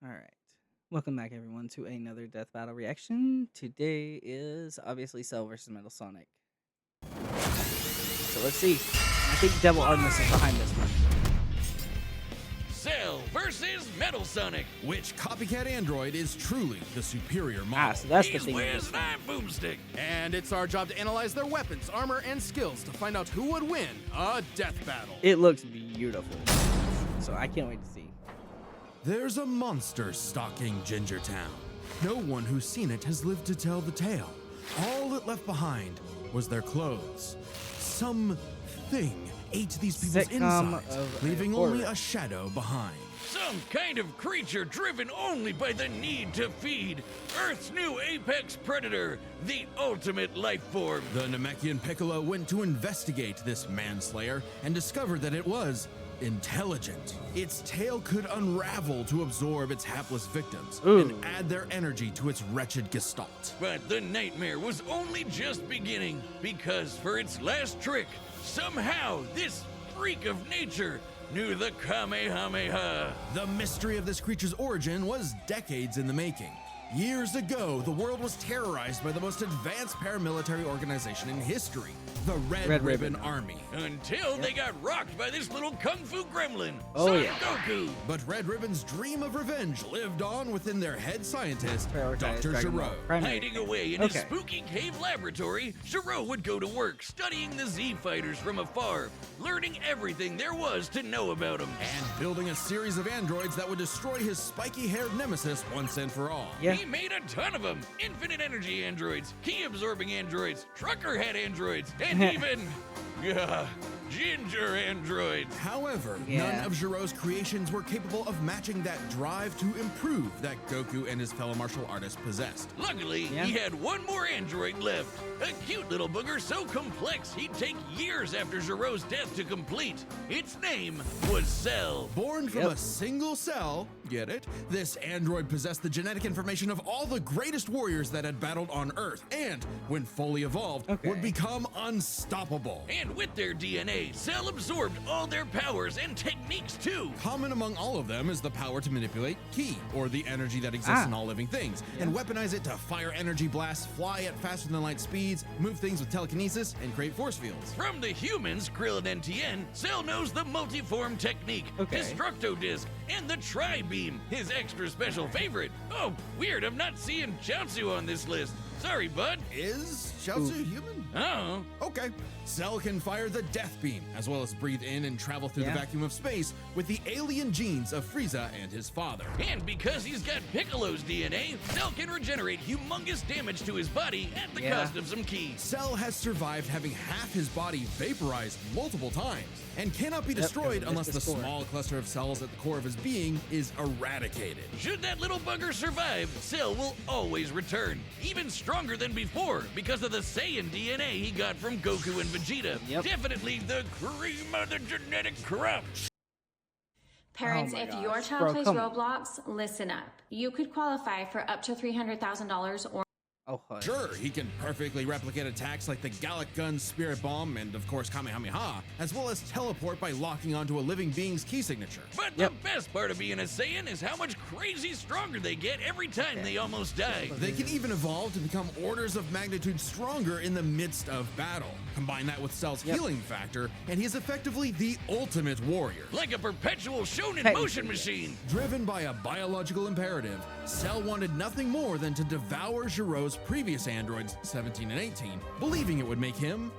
All right. Welcome back, everyone, to another Death Battle reaction. Today is obviously Cell versus Metal Sonic. So let's see. I think Devil Artemis is behind this one. Cell versus Metal Sonic. Which copycat android is truly the superior model? So that's the He's thing. Wiz and I'm Boomstick. And it's our job to analyze their weapons, armor, and skills to find out who would win a death battle. It looks beautiful. So I can't wait to see. There's a monster stalking Gingertown. No one who's seen it has lived to tell the tale. All it left behind was their clothes. Something ate these people's insides, leaving only a shadow behind. Some kind of creature driven only by the need to feed. Earth's new apex predator, the ultimate life form. The Namekian Piccolo went to investigate this manslayer and discovered that it was intelligent. Its tail could unravel to absorb its hapless victims and add their energy to its wretched gestalt. But the nightmare was only just beginning, because for its last trick, somehow this freak of nature knew the Kamehameha. The mystery of this creature's origin was decades in the making. Years ago, the world was terrorized by the most advanced paramilitary organization in history, the Red Ribbon Army. Until they got rocked by this little kung fu gremlin, Oh, Son yeah. Goku. But Red Ribbon's dream of revenge lived on within their head scientist, Prioritize Dr. Dragon Ball Giro. Primary. Hiding away in his spooky cave laboratory, Giro would go to work studying the Z-Fighters from afar, learning everything there was to know about them. And building a series of androids that would destroy his spiky-haired nemesis once and for all. Yeah. He made a ton of them. Infinite energy androids, key-absorbing androids, trucker head androids, and even... ginger androids. However, Yeah. none of Giro's creations were capable of matching that drive to improve that Goku and his fellow martial artists possessed. Luckily, Yeah. he had one more android left. A cute little booger so complex he'd take years after Giro's death to complete. Its name was Cell. Born from Yep. a single cell, get it? This android possessed the genetic information of all the greatest warriors that had battled on Earth, and, when fully evolved, would become unstoppable. And with their DNA, Cell absorbed all their powers and techniques too. Common among all of them is the power to manipulate ki, or the energy that exists in all living things, and weaponize it to fire energy blasts, fly at faster than light speeds, move things with telekinesis, and create force fields. From the humans, Krillin and Tien, Cell knows the multiform technique, Destructo Disc, and the Tri-Beam, his extra special favorite. Oh, weird, I'm not seeing Chaozu on this list. Sorry, bud. Is Chaozu human? Oh. Okay. Cell can fire the Death Beam, as well as breathe in and travel through the vacuum of space with the alien genes of Frieza and his father. And because he's got Piccolo's DNA, Cell can regenerate humongous damage to his body at the cost of some keys. Cell has survived having half his body vaporized multiple times, and cannot be destroyed unless the small cluster of cells at the core of his being is eradicated. Should that little bugger survive, Cell will always return, even stronger than before because of the Saiyan DNA he got from Goku and Vegeta. Definitely the cream of the genetic crop. Parents, Oh my if gosh. your child Bro, plays come on. Roblox, listen up. You could qualify for up to $300,000 or Oh, hush. Sure, he can perfectly replicate attacks like the Gallic Gun, Spirit Bomb, and of course Kamehameha, as well as teleport by locking onto a living being's key signature. But the best part of being a Saiyan is how much crazy stronger they get every time they almost die. They can even evolve to become orders of magnitude stronger in the midst of battle. Combine that with Cell's healing factor, and he's effectively the ultimate warrior. Like a perpetual shonen motion machine. Driven by a biological imperative, Cell wanted nothing more than to devour Giro's previous androids, 17 and 18, believing it would make him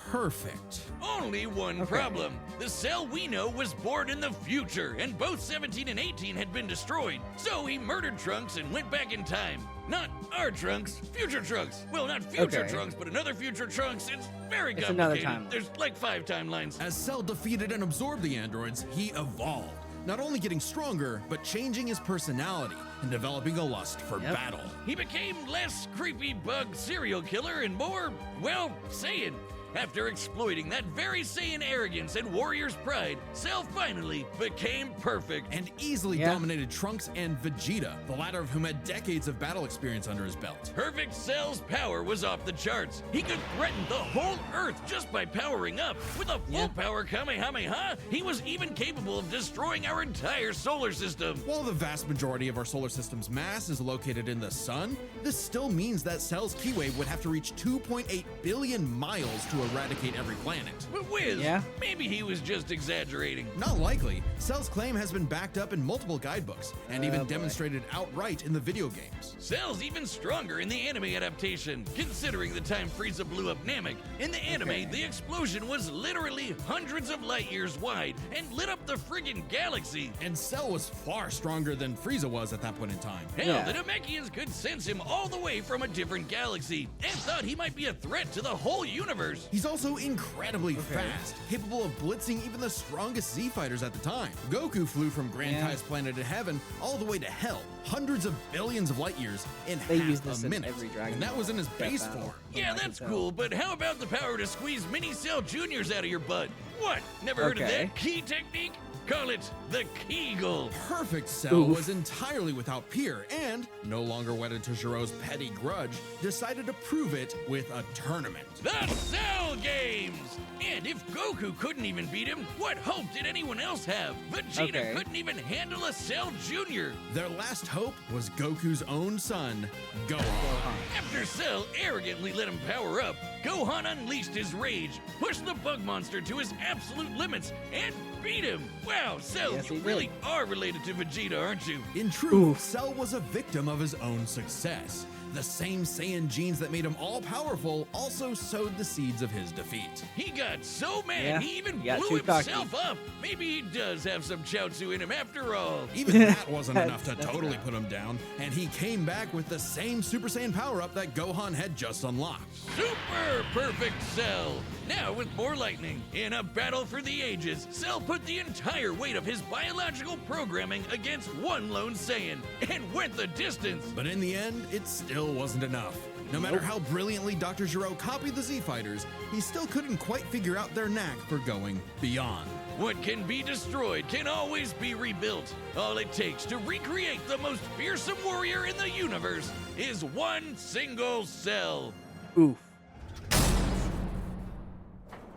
perfect. Only one problem. The Cell we know was born in the future, and both 17 and 18 had been destroyed. So he murdered Trunks and went back in time. Not our Trunks, future Trunks. Well, not future Trunks, but another future Trunks. It's very complicated. There's like 5 timelines. As Cell defeated and absorbed the androids, he evolved. Not only getting stronger, but changing his personality and developing a lust for battle. He became less creepy bug serial killer and more, well, Saiyan. After exploiting that very Saiyan arrogance and warrior's pride, Cell finally became perfect. And easily Yeah. dominated Trunks and Vegeta, the latter of whom had decades of battle experience under his belt. Perfect Cell's power was off the charts. He could threaten the whole Earth just by powering up. With a full power Kamehameha, he was even capable of destroying our entire solar system. While the vast majority of our solar system's mass is located in the sun, this still means that Cell's key wave would have to reach 2.8 billion miles to eradicate every planet. But Wiz, Yeah. maybe he was just exaggerating. Not likely. Cell's claim has been backed up in multiple guidebooks and even boy. demonstrated outright in the video games. Cell's even stronger in the anime adaptation, considering the time Frieza blew up Namek. In the anime, the explosion was literally hundreds of light years wide and lit up the friggin' galaxy. And Cell was far stronger than Frieza was at that point in time. Hell, Yeah. the Namekians could sense him all the way from a different galaxy and thought he might be a threat to the whole universe. He's also incredibly fast, capable of blitzing even the strongest Z fighters at the time. Goku flew from Grand Yeah. Kai's planet of heaven all the way to hell, hundreds of billions of light years in They half use this a in minute. every Dragon And that was in his Ball base battle. form. Yeah, I can that's tell. cool, but how about the power to squeeze mini Cell Juniors out of your butt? What? Never heard of Okay. that key technique? Call it the Kegel. Perfect Cell Oof. was entirely without peer and, no longer wedded to Giro's petty grudge, decided to prove it with a tournament. The Cell Games! And if Goku couldn't even beat him, what hope did anyone else have? Vegeta Okay. couldn't even handle a Cell Jr. Their last hope was Goku's own son, Gohan. After Cell arrogantly let him power up, Gohan unleashed his rage, pushed the bug monster to his absolute limits, and beat him. Wow, Cell, Yes, you he really did. are related to Vegeta, aren't you? In truth, Cell was a victim of his own success. The same Saiyan genes that made him all-powerful also sowed the seeds of his defeat. He got so mad Yeah, he even he got blew too cocky. himself up. Maybe he does have some Chaozu in him after all. Even that wasn't That's- enough to that's totally right. put him down, and he came back with the same Super Saiyan power-up that Gohan had just unlocked. Super perfect Cell! Now with more lightning, in a battle for the ages, Cell put the entire weight of his biological programming against one lone Saiyan and went the distance. But in the end, it still wasn't enough. No matter how brilliantly Dr. Giro copied the Z-Fighters, he still couldn't quite figure out their knack for going beyond. What can be destroyed can always be rebuilt. All it takes to recreate the most fearsome warrior in the universe is one single Cell. Oof.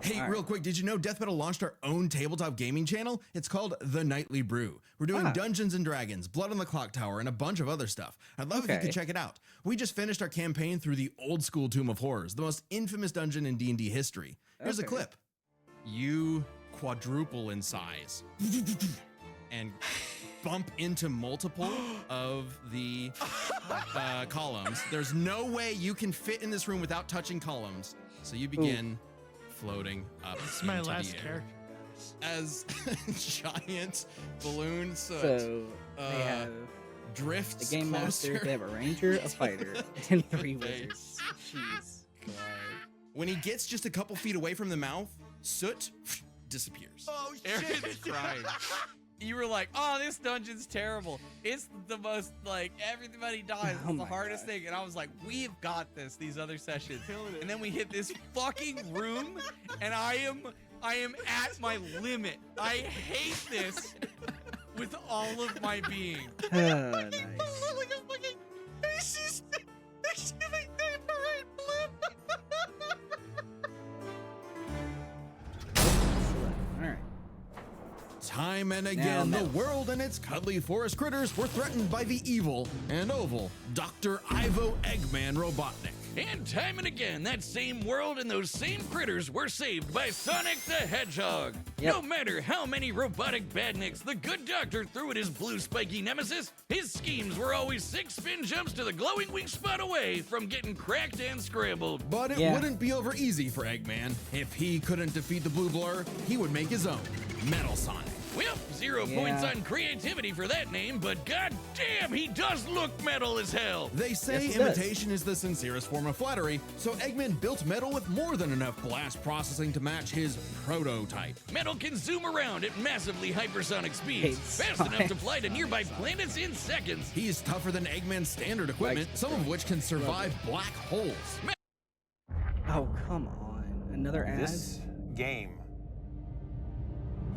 Hey, real quick, did you know Death Metal launched our own tabletop gaming channel? It's called The Nightly Brew. We're doing Dungeons and Dragons, Blood on the Clock Tower, and a bunch of other stuff. I'd love if you Okay. could check it out. We just finished our campaign through the old school Tomb of Horrors, the most infamous dungeon in D&D history. Here's a Okay. clip. You quadruple in size and bump into multiple of the columns. There's no way you can fit in this room without touching columns. So you begin floating up It's my into last the air character. as giant balloons So they have drifts the game master, closer. they have a ranger, a fighter, and 3 wizards. Jeez. When he gets just a couple feet away from the mouth, Soot disappears. Oh Aaron's crying. You were like, "Oh, this dungeon's terrible. It's the most like everybody dies. Oh It's the my hardest gosh. thing." And I was like, "We've got this." These other sessions, and then we hit this fucking room, and I am at my limit. I hate this with all of my being. Nice. Like a fucking. She's giving me the right blip. Alright. Time and Now again, the Metal. world and its cuddly forest critters were threatened by the evil and oval Dr. Ivo Eggman Robotnik. And time and again, that same world and those same critters were saved by Sonic the Hedgehog. Yep. No matter how many robotic badniks the good doctor threw at his blue spiky nemesis, his schemes were always 6 spin jumps to the glowing weak spot away from getting cracked and scrambled. But it Yeah. wouldn't be over easy for Eggman. If he couldn't defeat the Blue Blur, he would make his own, Metal Sonic. Well, 0 Yeah. points on creativity for that name, but goddamn, he does look metal as hell. They say Yes, he does. imitation is the sincerest form of flattery, so Eggman built Metal with more than enough blast processing to match his prototype. Metal can zoom around at massively hypersonic speeds, Hey, fast enough Sonic. to fly to nearby planets in seconds. He's tougher than Eggman's standard equipment, some of which can survive black holes. Oh, come on. Another ad. This game,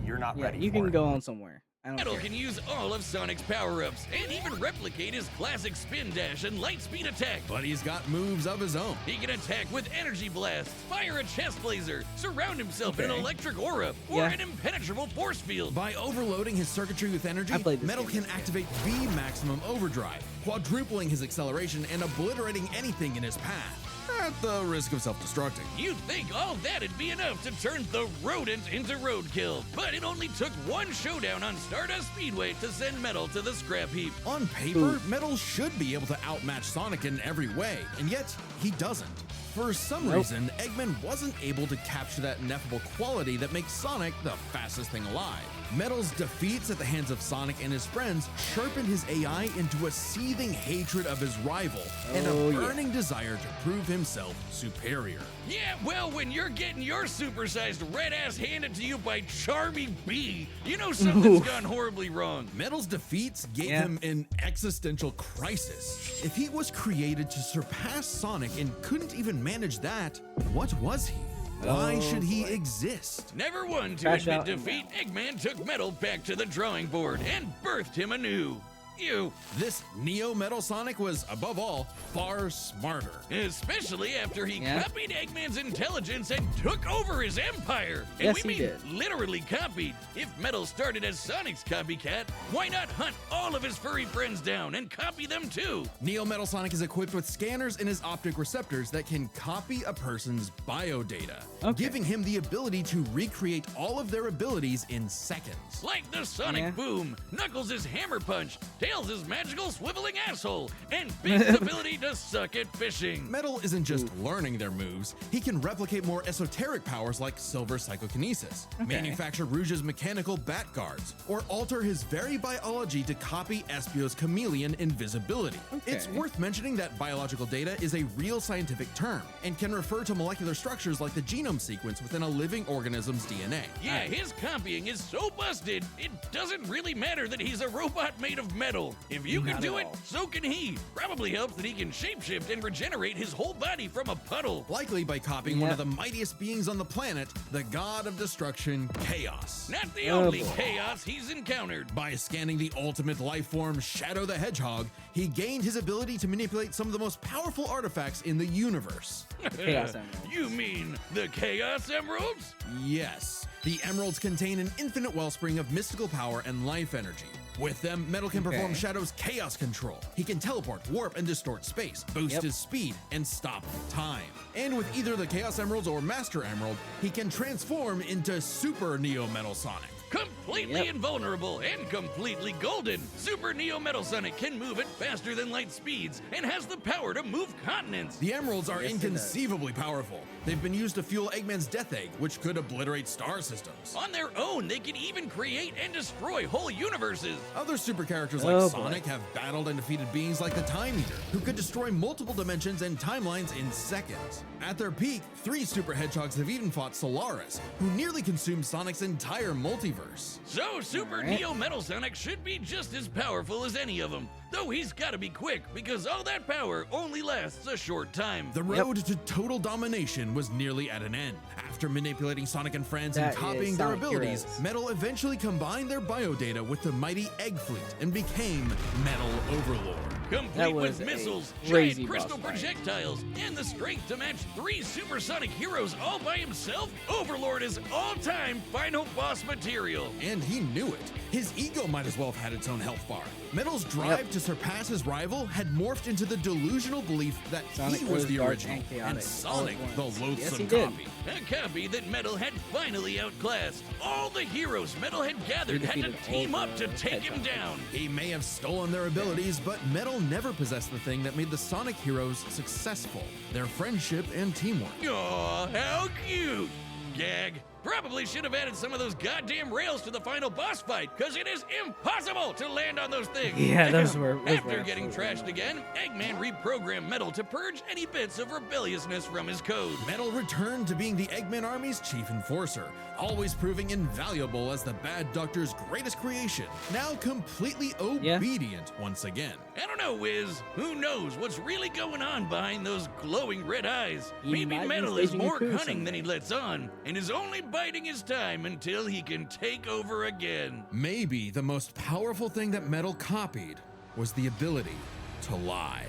you're not Yeah, ready you for can it. go on somewhere. I don't Metal care. can use all of Sonic's power-ups and even replicate his classic spin dash and light speed attack. But he's got moves of his own. He can attack with energy blast, fire a chest laser, surround himself in an Okay. electric aura, or Yeah. an impenetrable force field. By overloading his circuitry with energy, I played this Metal game can activate V maximum overdrive, quadrupling his acceleration and obliterating anything in his path, at the risk of self-destructing. You'd think all that'd be enough to turn the rodent into roadkill, but it only took one showdown on Stardust Speedway to send Metal to the scrap heap. On paper, Ooh. Metal should be able to outmatch Sonic in every way, and yet he doesn't. For some Nope. reason, Eggman wasn't able to capture that ineffable quality that makes Sonic the fastest thing alive. Metal's defeats at the hands of Sonic and his friends sharpened his AI into a seething hatred of his rival and Oh, a yeah. burning desire to prove himself superior. Yeah, well, when you're getting your supersized red ass handed to you by Charmy B, you know something's Ooh. gone horribly wrong. Metal's defeats gave Yeah. him an existential crisis. If he was created to surpass Sonic and couldn't even manage that, what was he? Why Oh, should he boy. exist? Never one to Crash admit out and defeat, Eggman took Metal back to the drawing board and birthed him anew. You, This Neo Metal Sonic was, above all, far smarter. especially after he Yeah. copied Eggman's intelligence and took over his empire. And Yes, we he mean did. literally copied. If Metal started as Sonic's copycat, why not hunt all of his furry friends down and copy them too? Neo Metal Sonic is equipped with scanners in his optic receptors that can copy a person's biodata, Okay. giving him the ability to recreate all of their abilities in seconds. Like the Sonic Yeah. Boom, Knuckles' Hammer Punch, Tails' magical swiveling asshole, and Big's ability to suck at fishing. Metal isn't just learning their moves, he can replicate more esoteric powers like Silver Psychokinesis, manufacture Rouge's mechanical bat guards, or alter his very biology to copy Espio's chameleon invisibility. It's Okay. worth mentioning that biological data is a real scientific term and can refer to molecular structures like the genome sequence within a living organism's DNA. Yeah, his copying is so busted, it doesn't really matter that he's a robot made of metal. If you can Not do at it, all. so can he. Probably helps that he can shapeshift and regenerate his whole body from a puddle. Likely by copying one of Yep. the mightiest beings on the planet, the god of destruction, Chaos. Not the Oh, only boy. chaos he's encountered. By scanning the ultimate life form, Shadow the Hedgehog, he gained his ability to manipulate some of the most powerful artifacts in the universe. Chaos Emeralds. You mean the Chaos Emeralds? Yes, the emeralds contain an infinite wellspring of mystical power and life energy. With them, Metal can perform Okay. Shadow's chaos control. He can teleport, warp, and distort space, boost Yep. his speed, and stop time. And with either the Chaos Emeralds or Master Emerald, he can transform into Super Neo Metal Sonic. Completely Yep. invulnerable and completely golden, Super Neo Metal Sonic can move at faster than light speeds and has the power to move continents. The emeralds are Yes, it does. inconceivably powerful. They've been used to fuel Eggman's Death Egg, which could obliterate star systems. On their own, they can even create and destroy whole universes. Other super characters like Oh, boy. Sonic have battled and defeated beings like the Time Eater, who could destroy multiple dimensions and timelines in seconds. At their peak, 3 super hedgehogs have even fought Solaris, who nearly consumed Sonic's entire multiverse. So Super Alright. Neo Metal Sonic should be just as powerful as any of them. Though he's gotta be quick because all that power only lasts a short time. The road to total domination was nearly at an end. After manipulating Sonic and friends That and copying is their Sonic abilities, Heroes. Metal eventually combined their biodata with the mighty Egg Fleet and became Metal Overlord. Complete was with a missiles, crazy giant crystal boss fight. projectiles, and the strength to match 3 supersonic heroes all by himself, Overlord is all-time final boss material. And he knew it. His ego might as well have had its own health bar. Metal's drive to surpass his rival had morphed into the delusional belief that Sonic he was was the dark original, and chaotic all Sonic at the once. loathsome Yes, he did. copy. A copy that Metal had finally outclassed. All the heroes Metal had gathered had to defeated team all up to the take him Hedgehogs. down. He may have stolen their abilities, but Metal never possessed the thing that made the Sonic heroes successful: their friendship and teamwork. Aw, how cute! Gag. Probably should have added some of those goddamn rails to the final boss fight, because it is impossible to land on those things. Yeah, those were After getting absolutely trashed again, Eggman reprogrammed Metal to purge any bits of rebelliousness from his code. Metal returned to being the Eggman Army's chief enforcer, always proving invaluable as the Bad Doctor's greatest creation, now completely obedient once again. I don't know, Wiz. Who knows what's really going on behind those glowing red eyes? He Maybe might be Metal is staging a more coup cunning than he lets on, and is only biding his time until he can take over again. Maybe the most powerful thing that Metal copied was the ability to lie.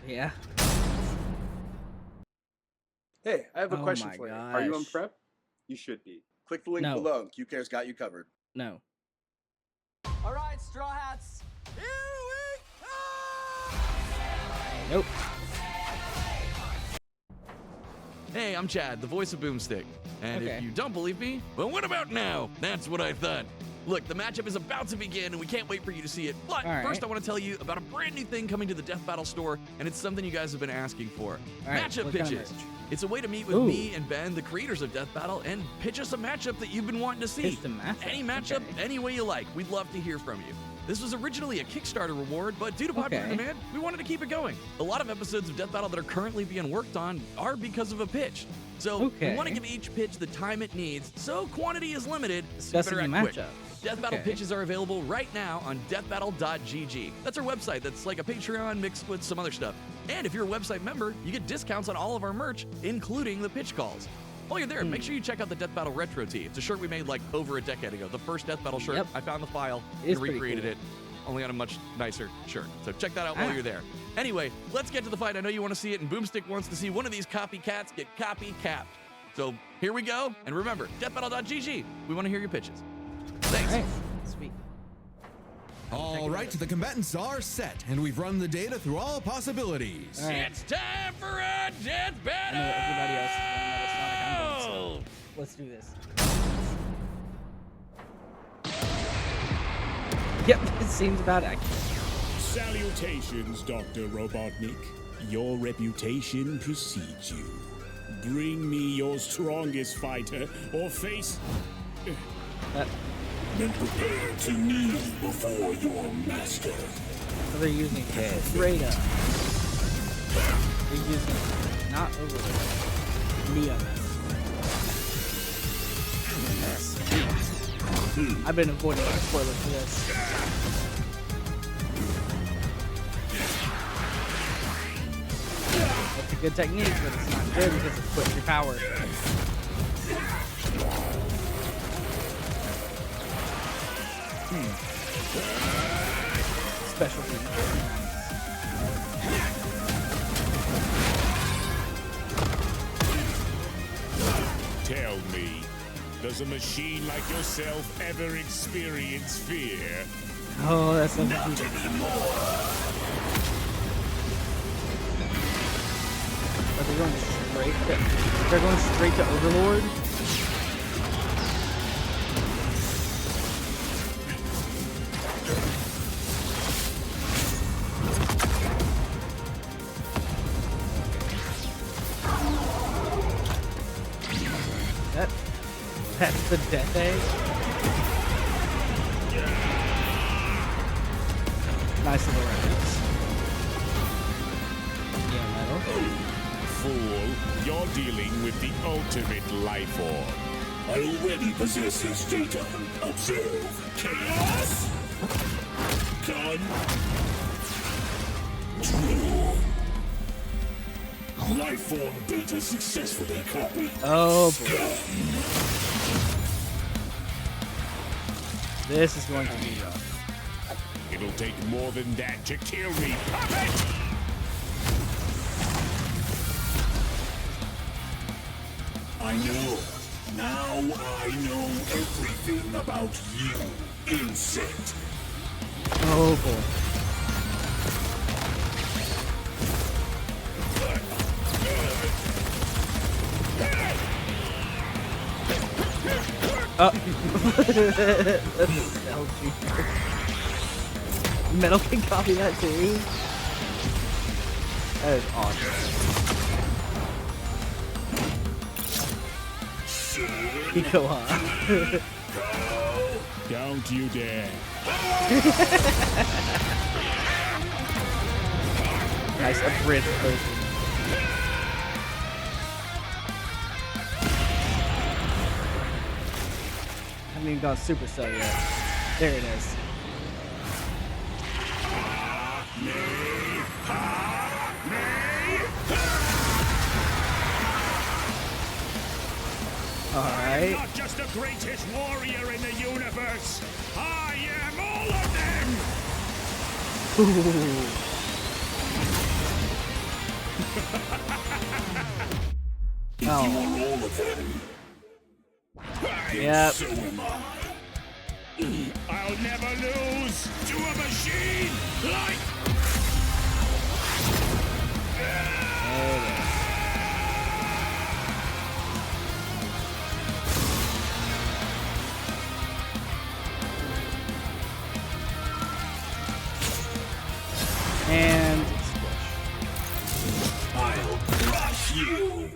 Yeah. Hey, I have a Oh question my for you. Are you on gosh. prep? You should be. Click the link No. below. QCare's got you covered. No. All right, Straw Hats. Here we come! Nope. Hey, I'm Chad, the voice of Boomstick. And Okay. if you don't believe me, well, what about now? That's what I thought. Look, the matchup is about to begin, and we can't wait for you to see it. But All right. first, I want to tell you about a brand new thing coming to the Death Battle store, and it's something you guys have been asking for. All right, Matchup what kind of pitches. merch? It's a way to meet with Ooh. me and Ben, the creators of Death Battle, and pitch us a matchup that you've been wanting to see. Pitch the matchup, Any matchup, okay. any way you like. We'd love to hear from you. This was originally a Kickstarter reward, but due to popular Okay. demand, we wanted to keep it going. A lot of episodes of Death Battle that are currently being worked on are because of a pitch. So we Okay. want to give each pitch the time it needs, so quantity is limited. So you Discussing better the act quick. matchup. Death Battle Okay. pitches are available right now on deathbattle.gg. That's our website that's like a Patreon mixed with some other stuff. And if you're a website member, you get discounts on all of our merch, including the pitch calls. While you're there, make sure you check out the Death Battle Retro Tee. It's a shirt we made like over a decade ago. The first Death Battle shirt. Yep. I found the file It is and pretty recreated cool. it, only on a much nicer shirt. So check that out while Ah. you're there. Anyway, let's get to the fight. I know you want to see it, and Boomstick wants to see one of these copycats get copy-capped. So here we go. And remember, deathbattle.gg. We want to hear your pitches. Thanks. All right. Sweet. All right, the combatants are set, and we've run the data through all possibilities. All right. It's time for a death I know everybody else is battle! doing Metal Sonic. Let's do this. Yep, it seems about accurate. Salutations, Dr. Robotnik. Your reputation precedes you. Bring me your strongest fighter, or face... That, and prepare to kneel before your master. so they're using straight up. They're using not over Neo. I've been avoiding spoilers for this. It's a good technique, but it's not good because it puts your power. Specialty. Tell me, does a machine like yourself ever experience fear? Oh, that's something to do. But they're going straight to, they're going straight to Overlord. That's the death egg. Nice little reference. Yeah, metal. Fool, you're dealing with the ultimate life form. I already possess his data. Observe. Chaos! Control. Life form data successfully copied. Oh boy. This is going to be rough. It'll take more than that to kill me. Puppet! I know. Now I know everything about you, insect. Oh boy. That'll cheaper. Metal can copy that too. That is awesome. Go on. Don't you dare. Nice abridged version. Haven't even gone Super Cell yet. There it is. Alright. Not just the greatest warrior in the universe. I am all of them. Oh. All of them. Yep. So am I. I'll never lose to a machine like. And I'll crush you.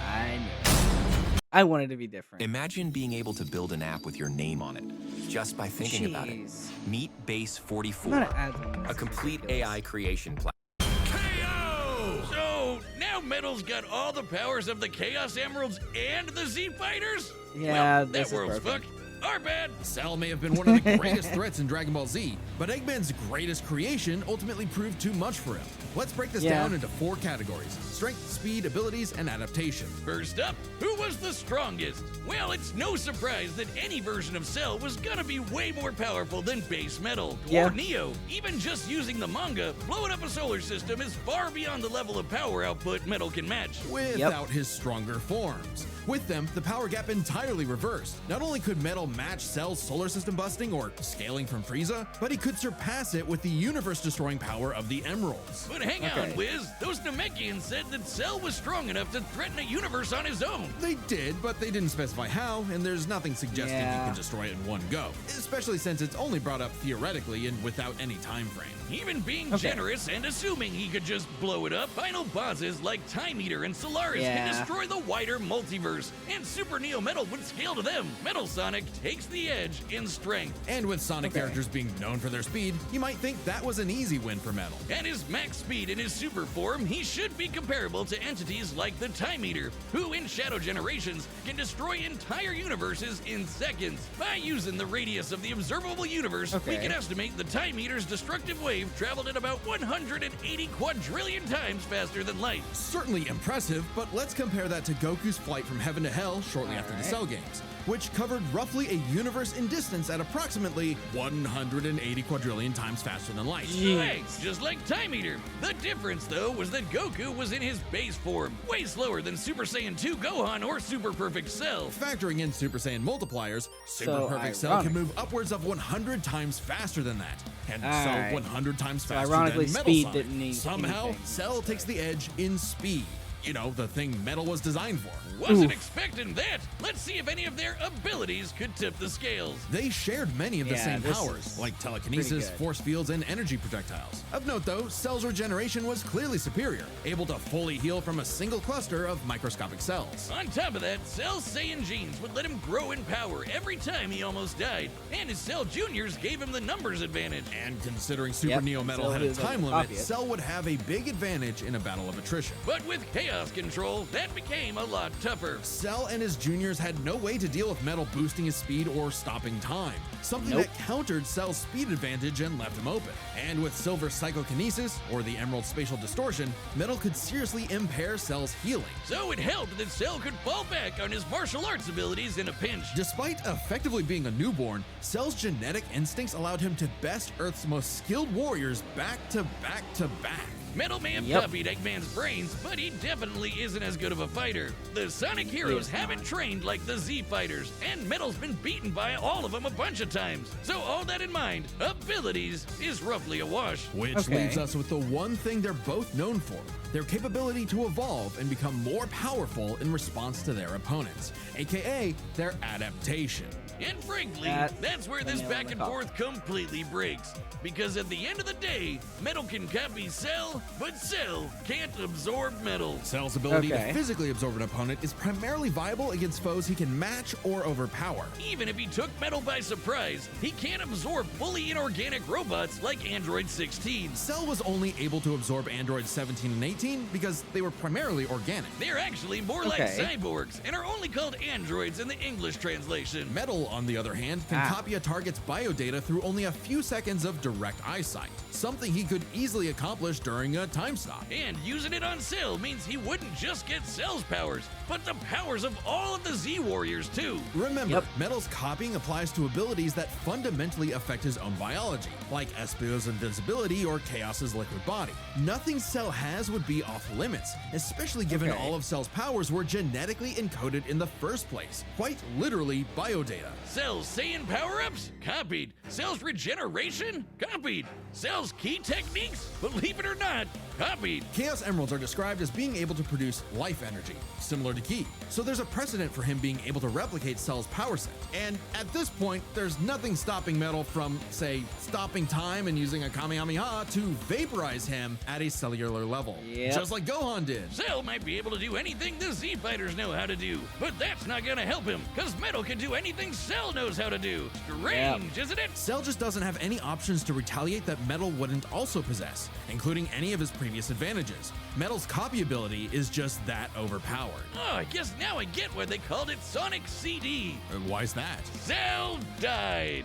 I knew it. I wanted to be different. Imagine being able to build an app with your name on it, just by thinking about it. Jeez. Meet Base I'm 44, not an admin. a complete AI creation platform. KO! So now Metal's got all the powers of the Chaos Emeralds and the Z Fighters? Yeah, well, this that is world's broken. fucked. Our bad. Cell may have been one of the greatest threats in Dragon Ball Z, but Eggman's greatest creation ultimately proved too much for him. Let's break this down into 4 categories: strength, speed, abilities, and adaptation. First up, who was the strongest? Well, it's no surprise that any version of Cell was gonna be way more powerful than Base Metal or Neo. Even just using the manga, blowing up a solar system is far beyond the level of power output Metal can match. Without his stronger forms. With them, the power gap entirely reversed. Not only could Metal match Cell's solar system busting or scaling from Frieza, but he could surpass it with the universe-destroying power of the Emeralds. But hang on, Wiz. Those Namekians said that Cell was strong enough to threaten a universe on his own. They did, but they didn't specify how, and there's nothing suggesting he could destroy it in one go. Especially since it's only brought up theoretically and without any time frame. Even being generous and assuming he could just blow it up, final bosses like Time Eater and Solaris can destroy the wider multiverse, and Super Neo Metal would scale to them. Metal Sonic takes the edge in strength. And with Sonic characters being known for their speed, you might think that was an easy win for Metal. At his max speed in his super form, he should be comparable to entities like the Time Eater, who in Shadow Generations can destroy entire universes in seconds. By using the radius of the observable universe, we can estimate the Time Eater's destructive wave traveled at about 180 quadrillion times faster than light. Certainly impressive, but let's compare that to Goku's flight from heaven to hell shortly after the Cell games, which covered roughly a universe in distance at approximately 180 quadrillion times faster than light. Right, just like Time Eater. The difference, though, was that Goku was in his base form, way slower than Super Saiyan 2 Gohan or Super Perfect Cell. Factoring in Super Saiyan multipliers, Super Perfect Cell can move upwards of 100 times faster than that, and so 100 times faster ironically, than Metal speed Sonic. didn't need Somehow, anything. Cell takes the edge in speed. You know, the thing Metal was designed for. Wasn't expecting that. Let's see if any of their abilities could tip the scales. They shared many of the same this powers, is like pretty telekinesis, good. force fields, and energy projectiles. Of note, though, Cell's regeneration was clearly superior, able to fully heal from a single cluster of microscopic cells. On top of that, Cell's Saiyan genes would let him grow in power every time he almost died, and his Cell Juniors gave him the numbers advantage. And considering Super Neo Metal had a time limit, Cell would have a big advantage in a battle of attrition. But with Chaos Control, that became a lot tougher. Cell and his juniors had no way to deal with Metal boosting his speed or stopping time, something that countered Cell's speed advantage and left him open. And with Silver Psychokinesis, or the Emerald Spatial Distortion, Metal could seriously impair Cell's healing. So it helped that Cell could fall back on his martial arts abilities in a pinch. Despite effectively being a newborn, Cell's genetic instincts allowed him to best Earth's most skilled warriors back to back to back. Metal may have copied Eggman's brains, but he definitely isn't as good of a fighter. The Sonic heroes haven't trained like the Z fighters, and Metal's been beaten by all of them a bunch of times. So all that in mind, abilities is roughly a wash. Which leaves us with the one thing they're both known for, their capability to evolve and become more powerful in response to their opponents, aka their adaptation. And frankly, That's that's where the this nail in back the and coffin. forth completely breaks. Because at the end of the day, metal can copy Cell, but Cell can't absorb metal. Cell's ability Okay. to physically absorb an opponent is primarily viable against foes he can match or overpower. Even if he took metal by surprise, he can't absorb fully inorganic robots like Android 16. Cell was only able to absorb androids 17 and 18 because they were primarily organic. They're actually more like Okay. cyborgs and are only called androids in the English translation. Metal, on the other hand, can copy a target's biodata through only a few seconds of direct eyesight, something he could easily accomplish during a time stop. And using it on Cell means he wouldn't just get Cell's powers, but the powers of all of the Z Warriors too. Remember, Yep. Metal's copying applies to abilities that fundamentally affect his own biology, like Espio's invisibility or Chaos's liquid body. Nothing Cell has would be off limits, especially given Okay. all of Cell's powers were genetically encoded in the first place. Quite literally, biodata. Cell's Saiyan power-ups? Copied. Cell's regeneration? Copied. Cell's key techniques? Believe it or not, copied. Chaos Emeralds are described as being able to produce life energy, similar to Ki. So there's a precedent for him being able to replicate Cell's power set. And at this point, there's nothing stopping Metal from, say, stopping time and using a Kamehameha to vaporize him at a cellular level. Yep. Just like Gohan did. Cell might be able to do anything the Z Fighters know how to do, but that's not gonna help him, cause Metal can do anything Cell knows how to do. Strange, isn't it? Cell just doesn't have any options to retaliate that Metal wouldn't also possess, including any of his previous advantages. Metal's copy ability is just that overpowered. Oh, I guess now I get why they called it Sonic CD. Why's that? Cell died.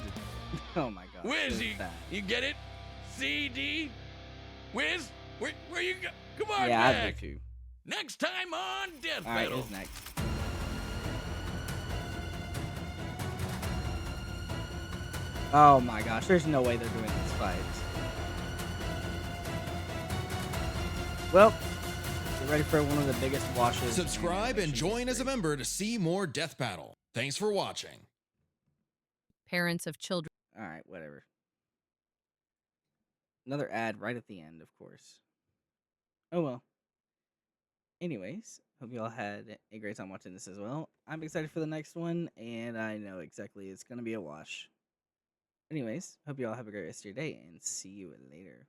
Oh my god. Wiz, who's you, that? you get it? CD? Wiz, where you go? Come on Yeah, I back. do too. Next time on Death All right, Battle. who's next? Oh my gosh, there's no way they're doing these fights. Well, get ready for one of the biggest washes. Subscribe and join as a member to see more Death Battle. Thanks for watching. Parents of children. All right, whatever. Another ad right at the end, of course. Oh well. Anyways, hope you all had a great time watching this as well. I'm excited for the next one, and I know exactly it's going to be a wash. Anyways, hope you all have a great rest of your day, and see you later.